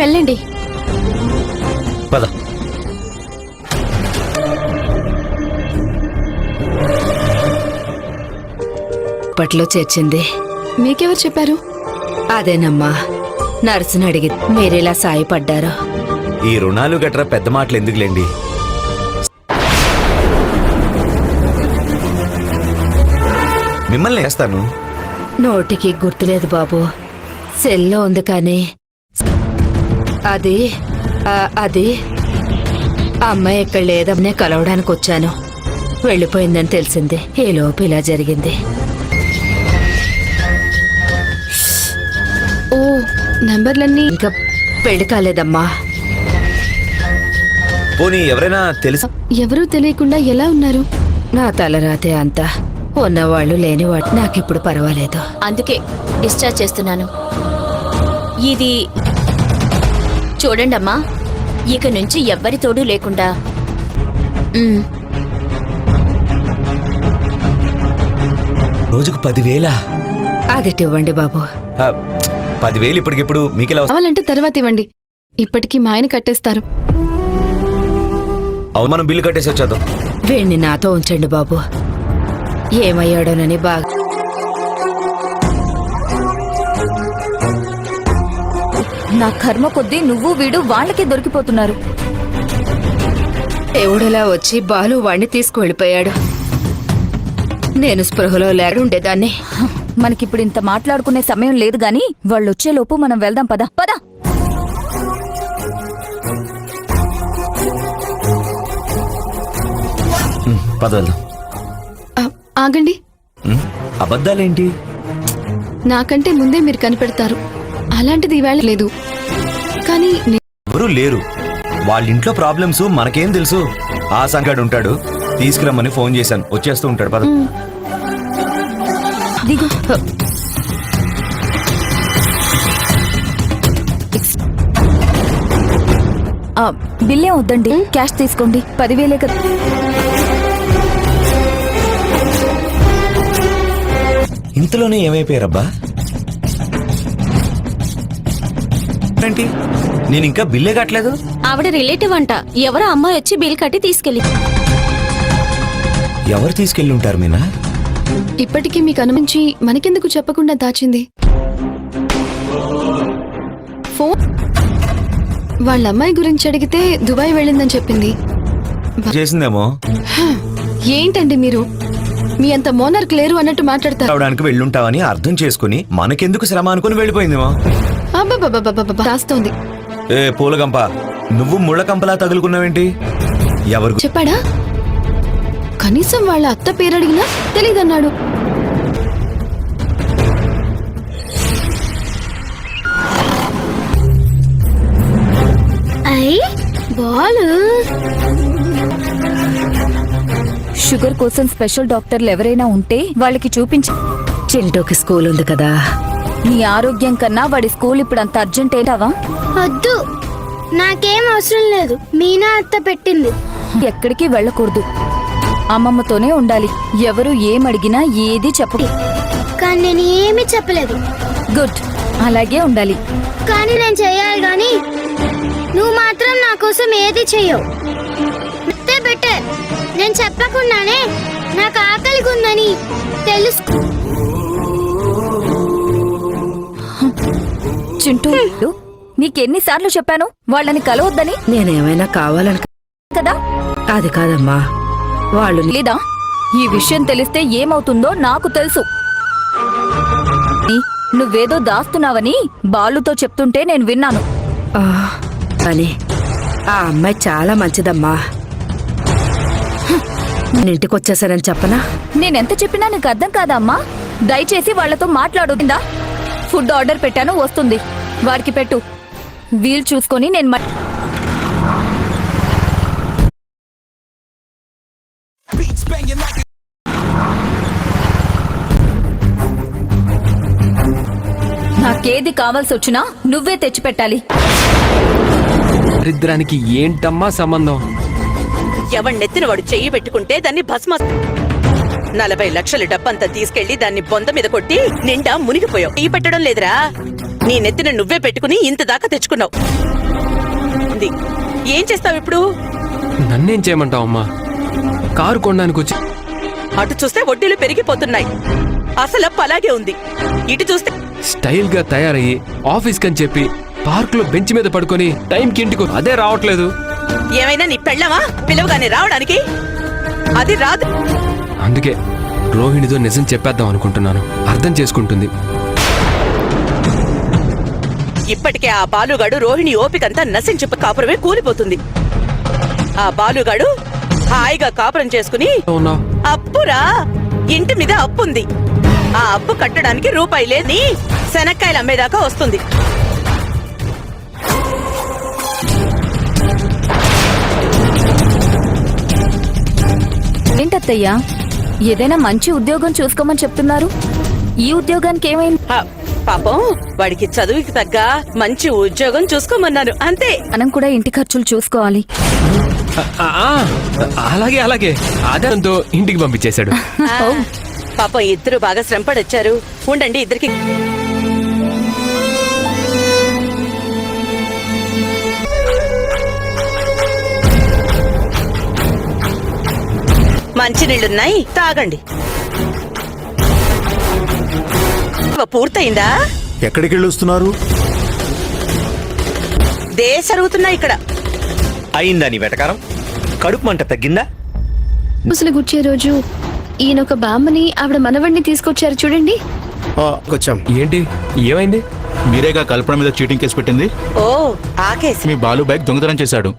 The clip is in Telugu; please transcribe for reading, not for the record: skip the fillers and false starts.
వెళ్ళండి. పద. అప్పట్లో చేర్చింది. మీకెవరు చెప్పారు? అదేనమ్మా, నర్సుని అడిగి మీరిలా సాయపడ్డారు. ఈ రుణాలు గట్రా పెద్ద మాటలు ఎందుకులేండి. మిమ్మల్ని వేస్తాను. నోటికి గుర్తులేదు బాబు, సెల్లో ఉంది కానీ అది అది అమ్మాయి ఇక్కడ లేదమ్మనే కలవడానికి వచ్చాను. వెళ్ళిపోయిందని తెలిసింది. ఈలోపు ఇలా జరిగింది. ఓ, నంబర్లన్నీ ఇంకా పెళ్లి కాలేదమ్మా. పోనీ ఎవరైనా తెలుసా? ఎవరూ తెలియకుండా ఎలా ఉన్నారు? నా తలరాతే అంతా, ఉన్నవాళ్ళు లేనివాడు. నాకిప్పుడు పర్వాలేదు. అందుకే డిశ్చార్జ్ చేస్తున్నాను. ఇది చూడండమ్మా, ఇక నుంచి ఎవ్వరి తోడు లేకుండా. రోజుకు 10,000? అదిటివ్వండి బాబు. 10,000 ఇప్పటికిప్పుడు మీకెలా వస్తుంది? కావాలంటే తర్వాత ఇవ్వండి. ఇప్పటికీ మా ఆయన కట్టేస్తారు. అవును, మనం బిల్లు కట్టేసి వచ్చేద్దాం. వీణ్ణి నాతో ఉంచండి బాబు. ఏమయ్యాడోనని బాగా. నా కర్మ కొద్దీ నువ్వు వీడు వాళ్ళకే దొరికిపోతున్నారు. దేవుడిలా వచ్చి బాలు వాణ్ణి తీసుకువెళ్ళిపోయాడు. నేను స్పృహలో లేకుండేదాన్ని. మనకిప్పుడు ఇంత మాట్లాడుకునే సమయం లేదు గాని వాళ్ళొచ్చేలోపు మనం వెళ్దాం. పద పద. పద వెళ్దాం. ఆగండి. అబద్ధాలేంటి? నాకంటే ముందే మీరు కనిపెడతారు. అలాంటిది ఈవేళ లేదు. కానీ ఎవరూ లేరు. వాళ్ళ ఇంట్లో ప్రాబ్లమ్స్ మనకేం తెలుసు? ఆ సంగాడు ఉంటాడు, తీసుకురమ్మని ఫోన్ చేశాను, వచ్చేస్తూ ఉంటాడు. పద. దిగు. బిల్లే వద్దండి, క్యాష్ తీసుకోండి. 10,000 కదా. ఇంతలోనే ఏమైపోయారబ్బా? ఏంటి, నేను ఇంకా బిల్లే కట్టలేదు. ఆవిడ రిలేటివ్ అంట. ఎవరో అమ్మాయి వచ్చి బిల్ కట్టి తీసుకెళ్ళి. ఎవరు తీసుకెళ్ళి ఉంటారు మీనా? ఇప్పటికీ మీకు అనుమతించి మనకెందుకు చెప్పకుండా దాచింది? ఫోన్ వాళ్ళ అమ్మాయి గురించి అడిగితే దుబాయ్ వెళ్ళిందని చెప్పింది. చేసిందేమో. ఏంటండి మీరు? మీ అంత మోనర్క్ లేరు అన్నట్టు మాట్లాడతారు. రావడానికి వెళ్ళుంటావని అర్థం చేసుకుని మనకెందుకు శ్రమ అనుకుని వెళ్ళిపోయిందేమో. అబ్బబ్బబ్బబ్బబ్బ రాస్తోంది. ఏ పూలగంప, నువ్వు ముళ్ళకంపలా తగులుకున్నావేంటి? ఎవరు చెప్పాడా? కనీసం వాళ్ళ అత్త పేరడిగినా తెలీదన్నాడు. షుగర్ కోసం స్పెషల్ డాక్టర్లు ఎవరైనా ఉంటే వాళ్ళకి చూపించి. చింటూకి స్కూల్ ఉంది కదా. నీ ఆరోగ్యం కన్నా వాడి స్కూల్ ఇప్పుడు అంత అర్జెంట్ ఏంటావా? వద్దు, నాకేం అవసరం లేదు. మీనా అత్త పెట్టింది. ఎక్కడికి వెళ్ళకూడదు, అమ్మమ్మతోనే ఉండాలి. ఎవరు ఏమడిగినా ఏది చెప్పు. కానీ నేను ఏమీ చెప్పలేదు. గుడ్, అలాగే ఉండాలి. కానీ నేను చెయ్యాలి గాని నువ్వు మాత్రం నా కోసం ఏది చెయ్యవు. బెటర్, నేను చెప్పకుండానే నాకు ఆకలిగా ఉందని తెలుసు. చింటూ, నీకెన్నిసార్లు చెప్పాను వాళ్ళని కలవద్దని? నేనేమైనా కావాలని కదా. అది కాదమ్మా, వాళ్ళు లేదా? ఈ విషయం తెలిస్తే ఏమవుతుందో నాకు తెలుసు. నువ్వేదో దాస్తున్నావని బాలుతో చెప్తుంటే నేను విన్నాను. కానీ ఆ అమ్మాయి చాలా మంచిదమ్మా. నేను ఇంటికి వచ్చేసానని చెప్పనా? నేనెంత చెప్పినా నీకు అర్థం కాదా అమ్మా? దయచేసి వాళ్లతో మాట్లాడుతుందా? ఫుడ్ ఆర్డర్ పెట్టాను, వస్తుంది. వాడికి పెట్టు. వీలు చూసుకొని నేను నాకేది కావాల్సి వచ్చినా నువ్వే తెచ్చిపెట్టాలి. దరిద్రానికి ఏంటమ్మా సంబంధం? ఎవణ్ణెత్తిన వాడు చెయ్యి పెట్టుకుంటే దాన్ని భస్మ 40 లక్షల డబ్బంతా తీసుకెళ్లి దాన్ని బొంద మీద కొట్టి నిండా మునిగిపోయావు. ఈ పెట్టడం లేదురా. నీ నెత్తిన నువ్వే పెట్టుకుని ఇంత దాకా తెచ్చుకున్నావు. ఏం చేస్తావు ఇప్పుడు? నన్నేం చేయమంటావు అమ్మా? కారు కొనడానికి వచ్చి అటు చూస్తే వడ్డీలు పెరిగిపోతున్నాయి, అసలు అప్పు అలాగే ఉంది. ఇటు చూస్తే స్టైల్ గా తయారయ్యి ఆఫీస్ కని చెప్పి పార్క్ లో బెంచ్ మీద పడుకొని టైంకి ఇంటికి అదే రావట్లేదు. ఏమైనా నీ పెళ్ళమా పిలవగానే రావడానికి? అది రాదు. అందుకే రోహిణితో నిజం చెప్పేద్దాం అనుకుంటున్నాను. అర్థం చేసుకుంటుంది. ఇప్పటికే ఆ బాలుగాడు రోహిణి ఓపికంతా నశించి కాపురమే కూలిపోతుంది. ఆ బాలుగాడు హాయిగా కాపురం చేసుకుని ఉన్నావు అప్పురా, ఇంటి మీద అప్పుంది. ఆ అప్పు కట్టడానికి రూపాయి లేని శనక్కాయలు అమ్మేదాకా వస్తుంది. ఏంటత్తయ్యా, ఏదైనా మంచి ఉద్యోగం చూసుకోమని చెప్తున్నారు. ఈ ఉద్యోగానికి ఏమైంది? ఆ, పాపం వాడికి చదువుకి తగ్గ మంచి ఉద్యోగం చూసుకోమన్నాను, అంతే. మనం కూడా ఇంటి ఖర్చులు చూసుకోవాలి. అలాగే అలాగే ఆధారంతో ఇంటికి పంపించేశాడు. ఆ, పాపం ఇద్దరు బాగా శ్రమపడొచ్చారు. ఉండండి, ఇద్దరికి మంచినీళ్ళున్నాయి, తాగండి. పూర్తయిందా? ఎక్కడికి వెళ్ళొస్తున్నారు? జరుగుతున్నా ఇక్కడ. అయిందా నీ వెటకారం? కడుపు మంట తగ్గిందా? అసలు గుచ్చే రోజు ఈయన ఒక బామ్మని ఆవిడ మనవడిని తీసుకొచ్చారు చూడండి. వచ్చాం. ఏంటి ఏమైంది? మీరేగా కల్పన మీద చీటింగ్ కేసు పెట్టింది. ఓ, ఆ కేసు. మీ బాలు బైక్ దొంగతనం చేశాడు.